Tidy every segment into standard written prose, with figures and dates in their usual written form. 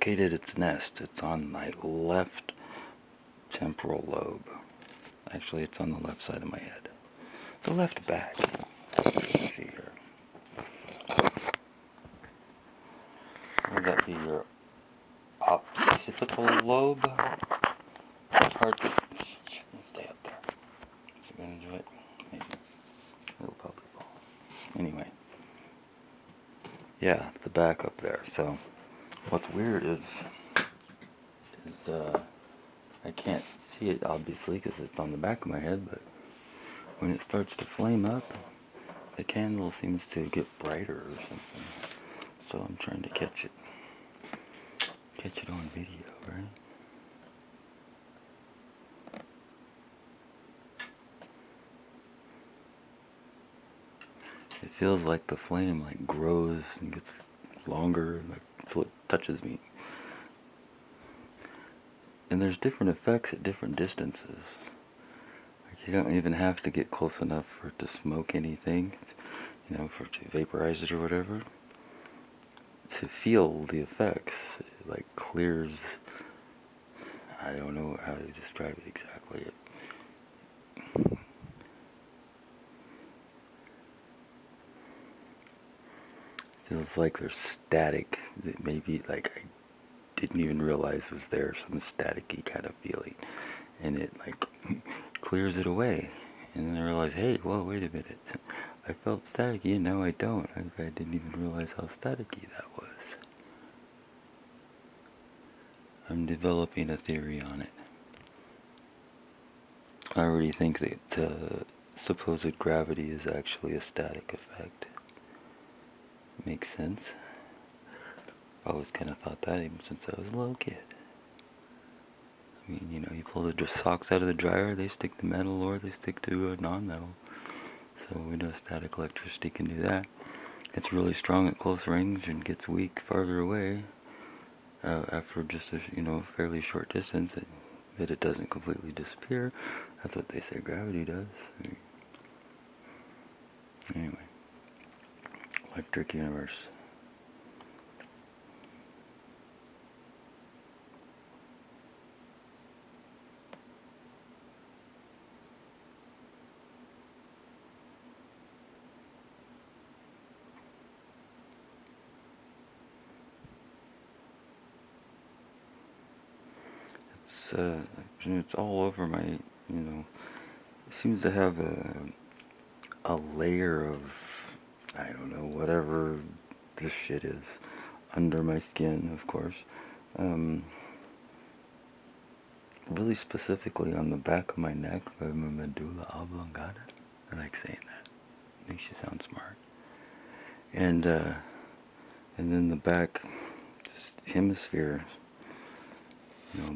located its nest. It's on my left temporal lobe. Actually, it's on the left side of my head. The left back. Let's see here. Would that be your occipital lobe? Hard to stay up there. Is it going to do it? Maybe. It'll probably fall. Anyway. Yeah, the back up there. So, what's weird is I can't see it obviously because it's on the back of my head, but when it starts to flame up, the candle seems to get brighter or something. So I'm trying to catch it on video, right? It feels like the flame like grows and gets longer, like until it touches me. And there's different effects at different distances. Like you don't even have to get close enough for it to smoke anything, you know, for it to vaporize it or whatever. To feel the effects, it like clears. I don't know how to describe it exactly. Feels like there's static that maybe like I didn't even realize was there, some staticky kind of feeling, and it like clears it away, and then I realize, hey, whoa, wait a minute, I felt staticky, and now I don't. I didn't even realize how staticky that was. I'm developing a theory on it. I already think that supposed gravity is actually a static effect. Makes sense. I've always kind of thought that even since I was a little kid. I mean, you know, you pull the socks out of the dryer, they stick to metal or they stick to non-metal. So we know static electricity can do that. It's really strong at close range and gets weak farther away after just a fairly short distance. But it doesn't completely disappear. That's what they say gravity does. Anyway, electric universe. It's all over my, it seems to have a layer of, I don't know, whatever this shit is, under my skin, of course. Really specifically on the back of my neck, by my medulla oblongata. I like saying that. Makes you sound smart. And then the back hemisphere,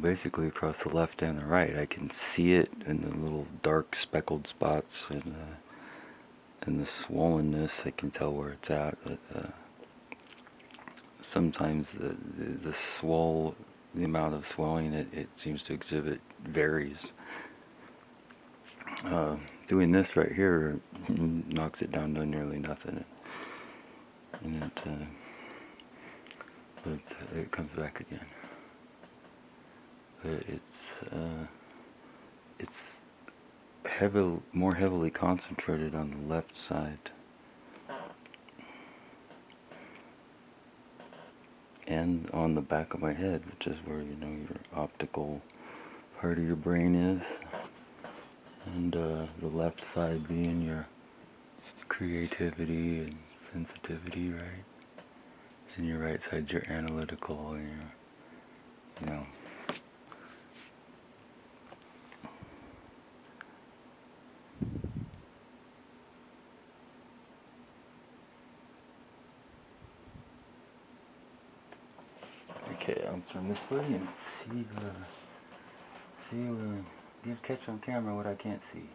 basically across the left and the right. I can see it in the little dark speckled spots and the swollenness. I can tell where it's at. But sometimes the amount of swelling it seems to exhibit varies. Doing this right here knocks it down to nearly nothing, and it comes back again. But it's more heavily concentrated on the left side, and on the back of my head, which is where your optical part of your brain is, and the left side being your creativity and sensitivity, right? And your right side's your analytical and your, Okay, I'll turn this way and catch on camera what I can't see.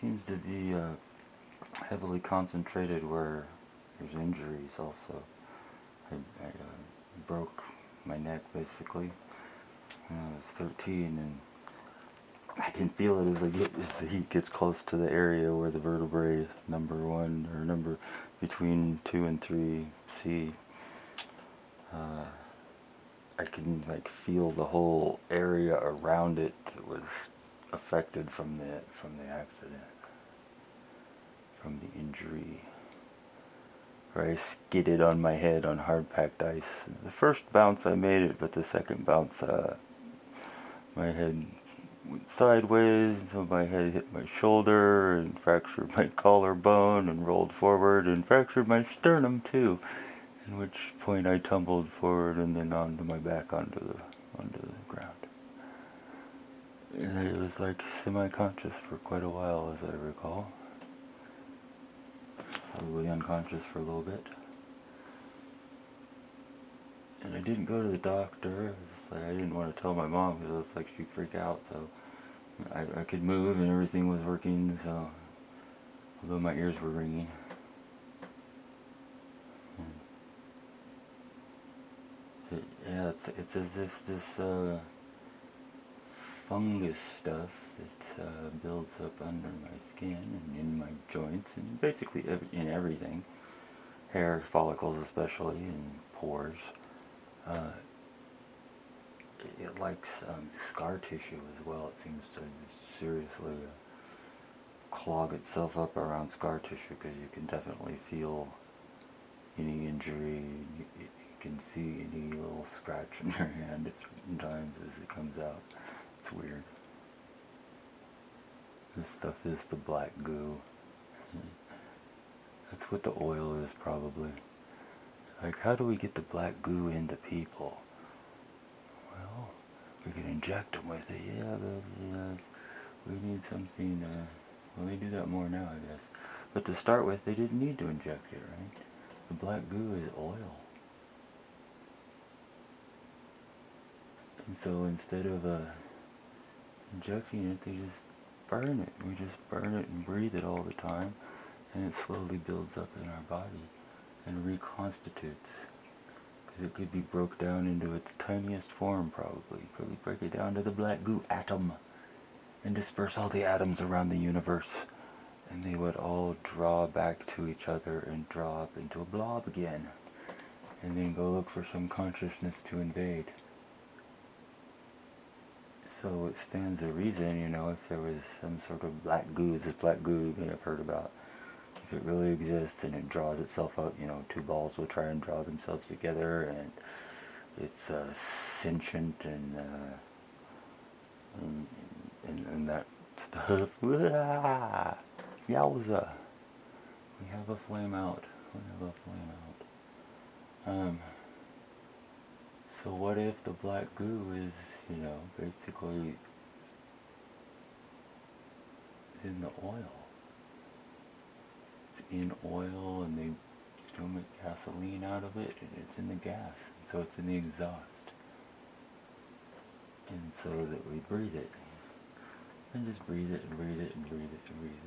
seems to be heavily concentrated where there's injuries also. I broke my neck basically when I was 13, and I can feel it as the heat gets close to the area where the vertebrae number 1 or number between 2 and 3C. I can like feel the whole area around it that was affected from the accident, from the injury. Where I skidded on my head on hard-packed ice. The first bounce I made it, but the second bounce, my head went sideways, so my head hit my shoulder and fractured my collarbone and rolled forward and fractured my sternum too. At which point I tumbled forward and then onto my back onto the ground. And I was like semi-conscious for quite a while, as I recall. Probably unconscious for a little bit. And I didn't go to the doctor. I didn't want to tell my mom because I was like she'd freak out. So I could move and everything was working. So although my ears were ringing. Yeah, it's as if this fungus stuff that builds up under my skin and in my joints and basically in everything, hair follicles especially, and pores. It likes scar tissue as well. It seems to seriously clog itself up around scar tissue because you can definitely feel any injury. You can see any little scratch in your hand at certain times as it comes out. It's weird. This stuff is the black goo. That's what the oil is probably. Like, how do we get the black goo into people? Well, we can inject them with it, yeah, but we need something, well, they do that more now, I guess. But to start with, they didn't need to inject it, right? The black goo is oil. And so instead of injecting it, they just burn it. We just burn it and breathe it all the time, and it slowly builds up in our body and reconstitutes. It could be broke down into its tiniest form, probably. Could we break it down to the black goo atom and disperse all the atoms around the universe, and they would all draw back to each other and draw up into a blob again, and then go look for some consciousness to invade. So it stands to reason, you know, if there was some sort of black goo, this black goo you may have heard about, if it really exists and it draws itself up, you know, two balls will try and draw themselves together, and it's sentient and that stuff. Yowza! We have a flame out. We have a flame out. So what if the black goo is, you know, basically in the oil? It's in oil, and they don't make gasoline out of it, and it's in the gas, and so it's in the exhaust. And so that we breathe it. And just breathe it and breathe it and breathe it and breathe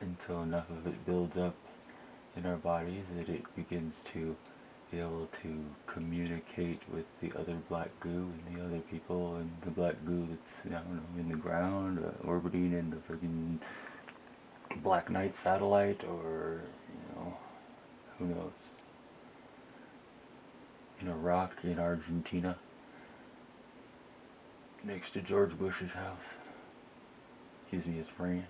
it. Until enough of it builds up in our bodies that it begins to be able to communicate with the other black goo and the other people, and the black goo that's, I don't know, in the ground, orbiting in the freaking Black Knight satellite, or, you know, who knows, in a rock in Argentina, next to George Bush's house, excuse me, his ranch,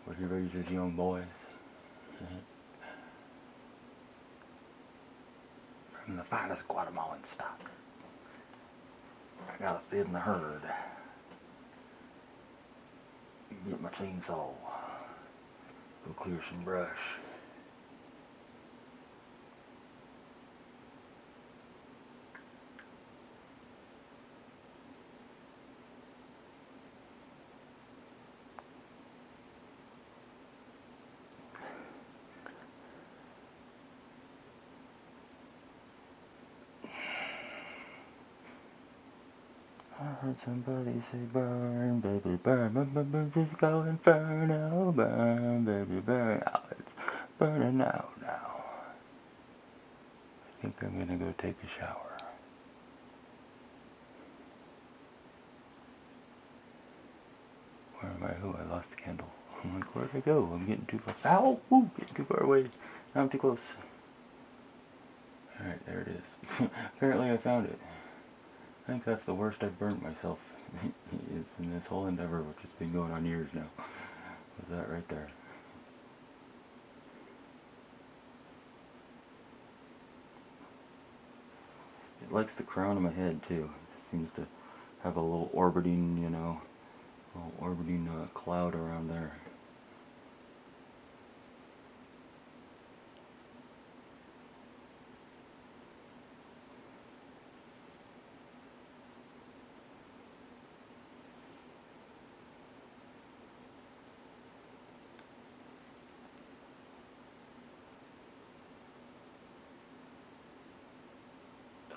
where he raises young boys. From the finest Guatemalan stock. I gotta feed the herd. Get my chainsaw. Go clear some brush. I heard somebody say burn, baby, burn, burn, burn, burn, just go inferno, burn, baby, burn. Now it's burning out now. I think I'm gonna go take a shower. Where am I? Oh, I lost the candle. I'm like, where'd I go? I'm getting too far. Ow! Ooh, getting too far away. Now I'm too close. Alright, there it is. Apparently I found it. I think that's the worst I've burnt myself is in this whole endeavor, which has been going on years now. Was that right there? It likes the crown of my head too. It seems to have a little orbiting, you know, little orbiting cloud around there.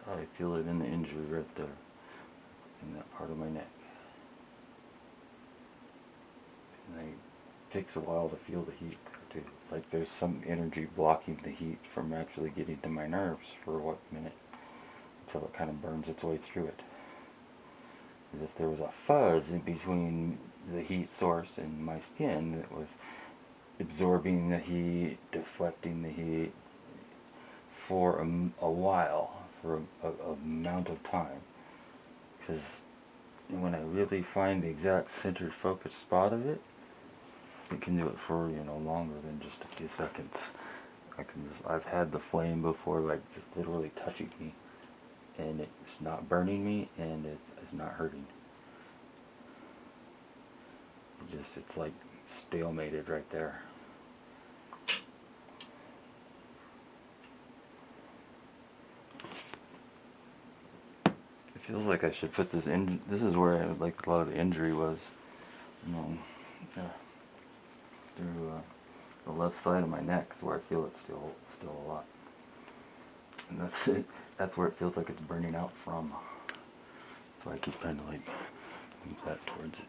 I feel it in the injury right there, in that part of my neck. And it takes a while to feel the heat there too. Like there's some energy blocking the heat from actually getting to my nerves for what minute, until it kind of burns its way through it. As if there was a fuzz in between the heat source and my skin that was absorbing the heat, deflecting the heat for a while, for a amount of time. Because when I really find the exact centered focus spot of it, it can do it for, you know, longer than just a few seconds. I've had the flame before, like just literally touching me, and it's not burning me, and it's not hurting. It's like stalemated right there. It feels like I should put this in. This is where like a lot of the injury was, you know, through the left side of my neck, is where I feel it still a lot. And that's it. That's where it feels like it's burning out from. So I keep trying to like move that towards it.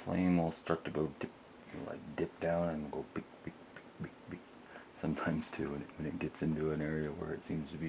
The flame will start to go dip down and go beep beep beep beep beep. Sometimes too, when it gets into an area where it seems to be